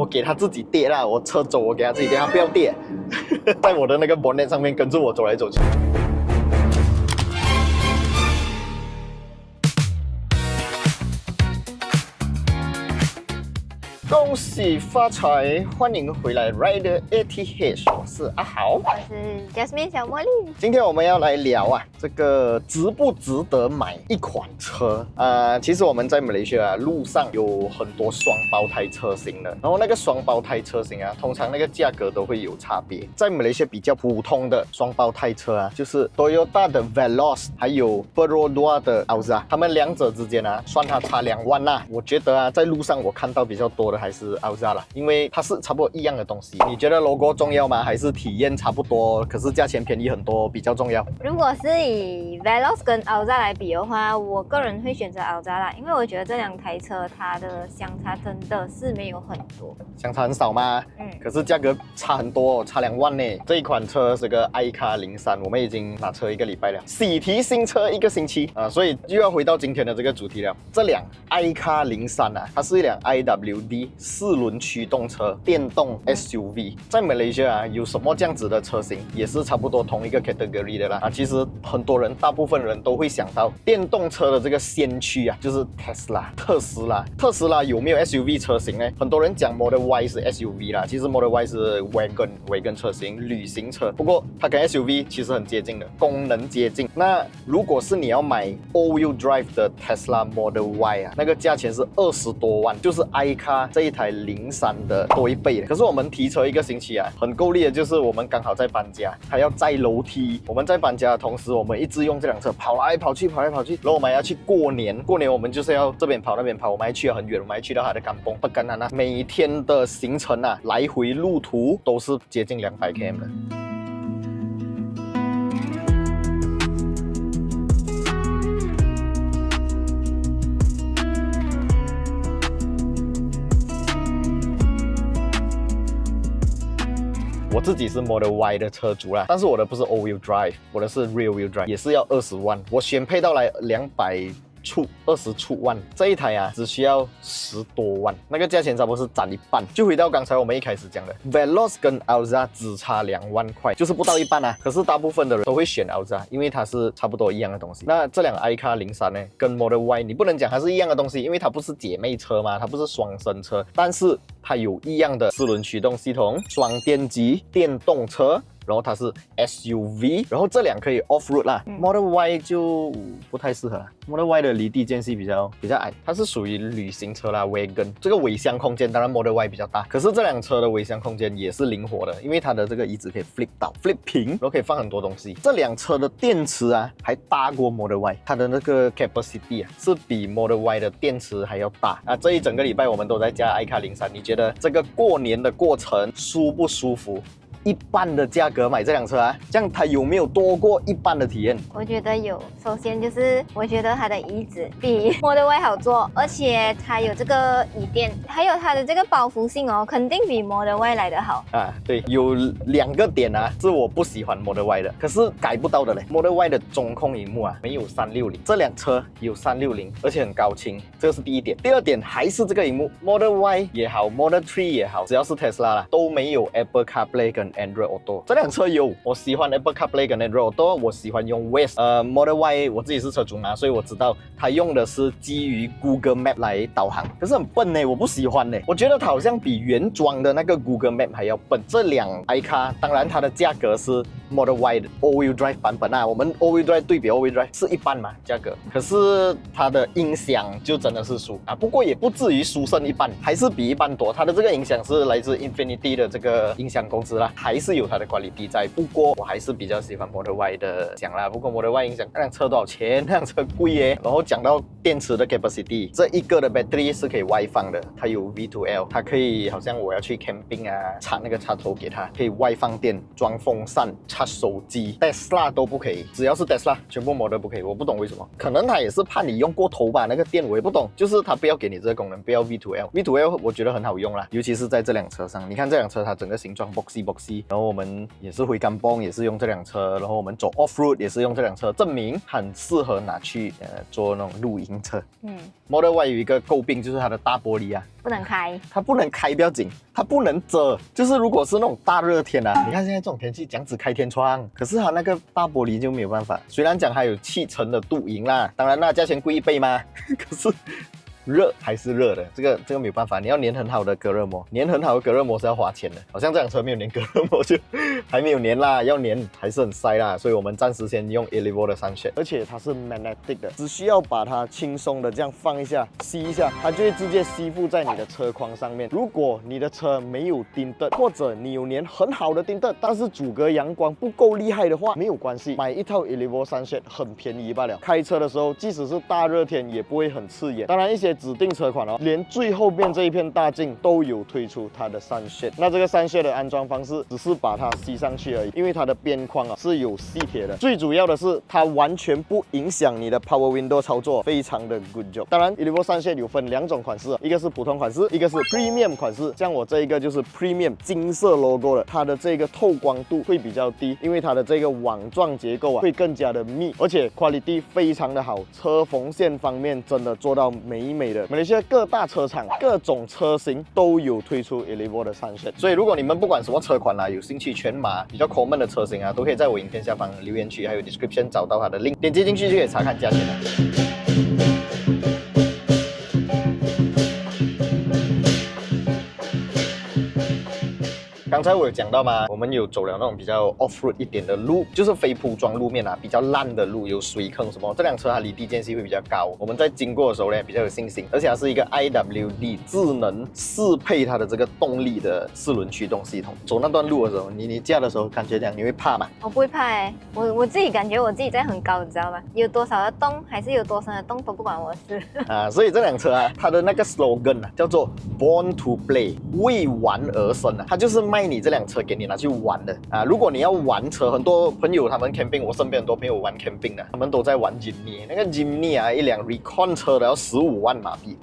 我给他自己跌啦，我车走我给他自己跌，他不要跌，在我的那个 bonnet 上面跟着我走来走去。恭喜发财！欢迎回来 Rider ATH， 我是阿豪，我是 Jasmine 小茉莉。今天我们要来聊这个值不值得买一款车其实我们在马来西亚路上有很多双胞胎车型的，然后那个双胞胎车型通常那个价格都会有差别。在马来西亚比较普通的双胞胎车就是 Toyota 的 Veloz 还有 Perodua 的 Alza， 他们两者之间算它差2万啦。我觉得在路上我看到比较多的还是 Alza 啦，因为它是差不多一样的东西。你觉得 logo 重要吗？还是体验差不多，可是价钱便宜很多比较重要？如果是以 Veloz 跟 Alza 来比的话，我个人会选择 Alza 啦，因为我觉得这两台车它的相差真的是没有很多，相差很少吗？可是价格差很多，差2万呢。这一款车是个 iCar03， 我们已经拿车1个礼拜了，喜提新车1个星期所以又要回到今天的这个主题了。这辆 iCar03它是一辆 IWD 4轮驱动车，电动 SUV。在马来西亚有什么这样子的车型，也是差不多同一个 category 的啦其实很多人，大部分人都会想到电动车的这个先驱就是 特斯拉。特斯拉有没有 SUV 车型呢？很多人讲 Model Y 是 SUV 啦，其实 Model Y 是 wagon 车型，旅行车。不过它跟 SUV 其实很接近的，功能接近。那如果是你要买 all-wheel drive 的 Tesla Model Y 那个价钱是20多万，就是 iCar 这一台03的多1倍。可是我们提车1个星期很够力的，就是我们刚好在搬家，还要载楼梯。我们在搬家的同时，我们一直用这辆车跑来跑去，然后我们要去过年我们就是要这边跑那边跑，我们还去了很远，我们还去到它的Kampong不干每天的行程来回路途都是接近200 km 的。我自己是 Model Y 的车主啦，但是我的不是 all-wheel drive， 我的是 rear-wheel drive， 也是要20万。我选配到来220出万，这一台只需要10多万，那个价钱差不多是占一半。就回到刚才我们一开始讲的 Veloz 跟 Alza 只差2万块，就是不到一半可是大部分的人都会选 Alza， 因为它是差不多一样的东西。那这辆 iCar03呢，跟 Model Y 你不能讲它是一样的东西，因为它不是姐妹车嘛，它不是双生车，但是它有一样的4轮驱动系统，双电机电动车。然后它是 SUV， 然后这辆可以 off-road 啦。Model Y 就不太适合，Model Y 的离地间隙比较矮，它是属于旅行车啦 wagon。这个尾箱空间当然 Model Y 比较大，可是这辆车的尾箱空间也是灵活的，因为它的这个椅子可以 flip 倒 flip 平，然后可以放很多东西。这辆车的电池还大过 Model Y， 它的那个 capacity 是比 Model Y 的电池还要大这一整个礼拜我们都在加 iCar03， 你觉得这个过年的过程舒不舒服？一半的价格买这辆车这样它有没有多过一半的体验？我觉得有。首先就是我觉得它的椅子比 Model Y 好坐，而且它有这个椅垫，还有它的这个包覆性肯定比 Model Y 来得好对，有2个点是我不喜欢 Model Y 的，可是改不到的嘞。Model Y 的中控萤幕没有360，这辆车有360，而且很高清，这个是第一点。第二点还是这个萤幕 ，Model Y 也好 ，Model 3也好，只要是 Tesla 啦，都没有 Apple CarPlay 跟Android Auto。这辆车有，我喜欢 Apple CarPlay 跟 Android Auto， 我喜欢用 Waze。Model Y 我自己是车主嘛，所以我知道它用的是基于 Google Map 来导航，可是很笨我不喜欢我觉得它好像比原装的那个 Google Map 还要笨。这辆 iCar 当然它的价格是 Model Y 的 All-Wheel Drive 版本我们 All-Wheel Drive 对比 All-Wheel Drive 是一半嘛价格，可是它的音响就真的是输不过也不至于输剩一半，还是比一半多。它的这个音响是来自 Infinity 的这个音响公司啦，还是有它的管理比在。不过我还是比较喜欢 Model Y 的响啦。不过 Model Y 音响那辆车多少钱？那辆车贵然后讲到电池的 capacity， 这一个的 battery 是可以外放的，它有 V2L， 它可以好像我要去 camping插那个插头给它，可以外放电，装风扇，插手机。Tesla 都不可以，只要是 Tesla 全部 model 不可以，我不懂为什么，可能它也是怕你用过头吧，那个电我也不懂，就是它不要给你这个功能，不要 V2L。 V2L 我觉得很好用啦，尤其是在这辆车上，你看这辆车它整个形状 boxy 西，然后我们也是回甘榜也是用这辆车，然后我们走 off road 也是用这辆车，证明很适合拿去做那种露营车。Model Y 有一个诟病就是它的大玻璃啊，不能开，它不能开不要紧，它不能遮，就是如果是那种大热天啊，你看现在这种天气，这样子开天窗，可是它那个大玻璃就没有办法。虽然讲它有7成的镀银啦，当然那价钱贵1倍嘛，可是热还是热的，这个没有办法，你要粘很好的隔热膜，粘很好的隔热膜是要花钱的，好像这辆车没有粘隔热膜就还没有粘啦，要粘还是很塞啦，所以我们暂时先用 Evo 的Sunshade，而且它是 magnetic 的，只需要把它轻松的这样放一下，吸一下，它就会直接吸附在你的车框上面。如果你的车没有钉灯，或者你有粘很好的钉灯，但是阻隔阳光不够厉害的话，没有关系，买一套 Evo Sunshade 很便宜罢了，开车的时候即使是大热天也不会很刺眼。当然一些指定车款连最后面这一片大镜都有推出它的Sunshade。那这个Sunshade的安装方式只是把它吸上去而已，因为它的边框是有吸铁的。最主要的是它完全不影响你的 Power Window 操作，非常的 good job。当然 Evo Sunshade 有分2种款式，一个是普通款式，一个是 Premium 款式。像我这一个就是 Premium 金色 logo 的，它的这个透光度会比较低，因为它的这个网状结构会更加的密，而且 quality 非常的好，车缝线方面真的做到美美的。马来西亚各大车厂、各种车型都有推出 Evo 的Sunshade，所以如果你们不管什么车款啦，有兴趣全马比较 common 的车型啊，都可以在我影片下方留言区还有 description 找到它的 link， 点击进去就可以查看价钱了。刚才我有讲到嘛，我们有走了那种比较 off-road 一点的路，就是非铺装路面啊，比较烂的路，有水坑什么。这辆车它离地间隙会比较高，我们在经过的时候呢比较有信心，而且它是一个 IWD 智能适配它的这个动力的4轮驱动系统。走那段路的时候，你驾的时候感觉这样，你会怕吗？我不会怕我自己感觉我自己在很高，你知道吗？有多少的洞还是有多深的洞都不关我的事啊。所以这辆车啊，它的那个 slogan 啊叫做 Born to Play， 为玩而生啊，它就是卖你这辆车给你拿去玩的啊！如果你要玩车，很多朋友他们 camping， 我身边很多朋友玩 camping 的，他们都在玩 Jimny。那个 Jimny 啊，一辆 Recon 车的要15万马币，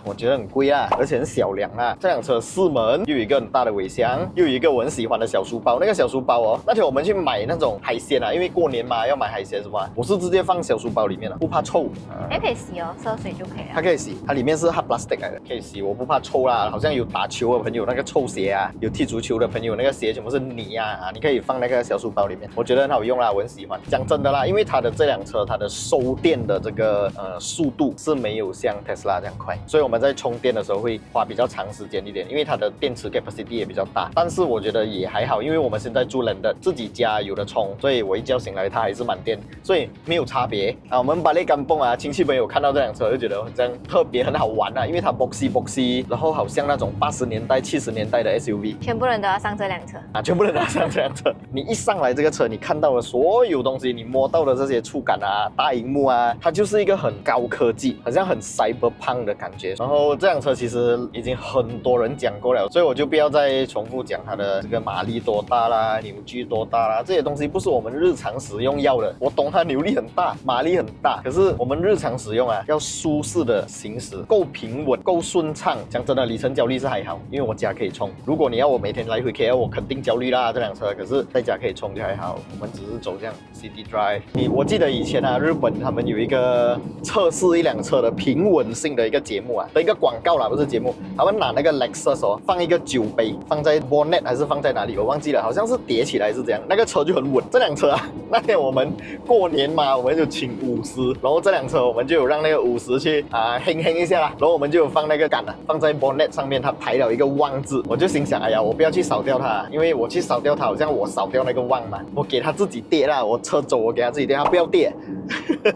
我觉得很贵啊，而且很小辆啊。这辆车4门，又有一个很大的尾箱，又有一个我很喜欢的小书包。那个小书包哦，那天我们去买那种海鲜啊，因为过年嘛要买海鲜是吧？我是直接放小书包里面了，不怕臭。还可以洗哦，涉水就可以了。它可以洗，它里面是 hard plastic 来的，可以洗，我不怕臭啦。好像有打球的朋友那个臭鞋啊，有踢足球的朋友那个鞋全部是泥啊，你可以放那个小书包里面，我觉得很好用啦，我很喜欢。讲真的啦，因为它的这辆车它的收电的这个速度是没有像 Tesla 这样快，所以我们在充电的时候会花比较长时间一点，因为它的电池 capacity 也比较大。但是我觉得也还好，因为我们现在住冷的，自己家有的充，所以我一觉醒来它还是满电，所以没有差别啊。我们把那甘蹦啊，亲戚朋友看到这辆车就觉得这样特别很好玩啊，因为它 boxy， 然后好像那种80年代、70年代的 SUV， 全部人都要上这辆车啊，全部人都要上这辆车。你一上来这个车，你看到的所有东西，你摸到的这些触感啊、大荧幕啊，它就是一个很高科技，好像很 cyberpunk 的感觉。然后这辆车其实已经很多人讲过了，所以我就不要再重复讲它的这个马力多大啦、扭矩多大啦，这些东西不是我们日常使用要的。我懂它扭力很大、马力很大，可是我们日常使用啊，要舒适的行驶，够平稳、够顺畅。讲真的，里程焦虑是还好，因为我家可以充。如果你要我每天来回 KL， 我肯定焦虑啦这辆车。可是在家可以充就还好，我们只是走这样 City Drive。我记得以前啊，日本他们有一个测试一辆车的平稳性的一个节目啊，的一个广告啦，不是节目。他们拿那个 Lexus 哦，放一个酒杯，放在 bonnet 还是放在哪里，我忘记了，好像是叠起来是这样，那个车就很稳。这辆车啊，那天我们过年嘛，我们就请50，然后这辆车我们就有让那个50去哼一下啦，然后我们就有放那个杆啊，放在 bonnet 上面，它排了一个旺字，我就心想，哎呀，我不要去扫掉它，因为我去扫掉它，好像我扫掉那个旺嘛，我给它自己跌啦，我车走我给它自己跌，它不要跌，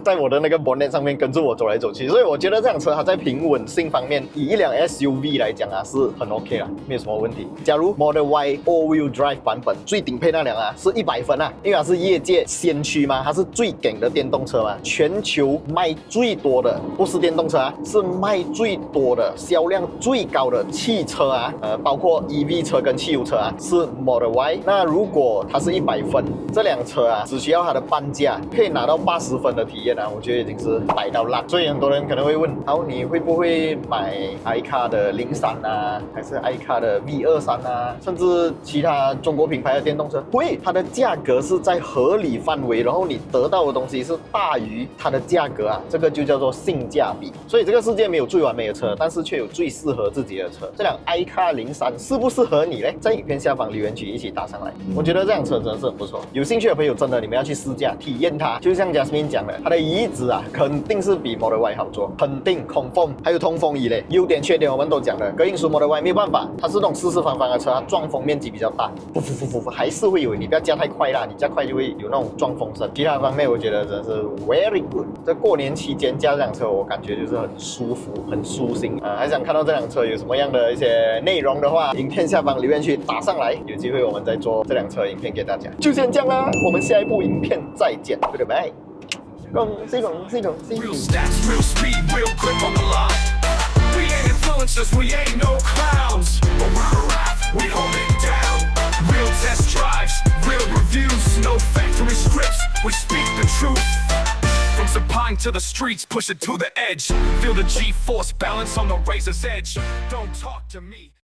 在我的那个 bonnet 上面跟着我走来走去，所以我觉得这辆车它在平稳性方面，以一辆 SUV 来讲啊，是很 OK 啦，没有什么问题。假如 Model Y All-Wheel Drive 版本最顶配那辆啊，是100分啊，因为它是业界先驱嘛，它是最顶的电动车嘛，全球卖最多的不是电动车啊，是卖最多的、销量最高的汽车啊，包括 EV 车跟汽油车啊，是 Model Y。那如果它是100分，这辆车啊，只需要它的半价可以拿到80分的提体验啊，我觉得已经是摆到烂。所以很多人可能会问，好，你会不会买 iCar 的03啊，还是 iCar 的 V23啊，甚至其他中国品牌的电动车？会，它的价格是在合理范围，然后你得到的东西是大于它的价格啊，这个就叫做性价比。所以这个世界没有最完美的车，但是却有最适合自己的车。这辆 iCar 03适不适合你呢？在影片下方留言区一起打上来。我觉得这辆车真的是很不错，有兴趣的朋友真的你们要去试驾体验它。就像 Jasmine 讲的，它的椅子啊肯定是比 Model Y 好坐，肯定 confirm， 还有通风椅嘞。优点缺点我们都讲了，隔音舒 Model Y 没有办法，它是那种四四方方的车，它撞风面积比较大，还是会有，你不要加太快啦，你加快就会有那种撞风声。其他方面我觉得真的是 very good。在过年期间驾这辆车，我感觉就是很舒服，很舒心啊。还想看到这辆车有什么样的一些内容的话，影片下方留言区打上来，有机会我们再做这辆车影片给大家。就先这样啦，我们下一部影片再见，拜拜。恭喜恭喜恭喜！ Real stats, real speed, real grip on the line. We ain't influencers, we ain't no clowns. But we're a rap, we hold it down. Real test drives, real reviews, no factory scripts, we speak the truth. From Zapine to the streets, push it to the edge. Feel the G-force balance on the razor's edge. Don't talk to me.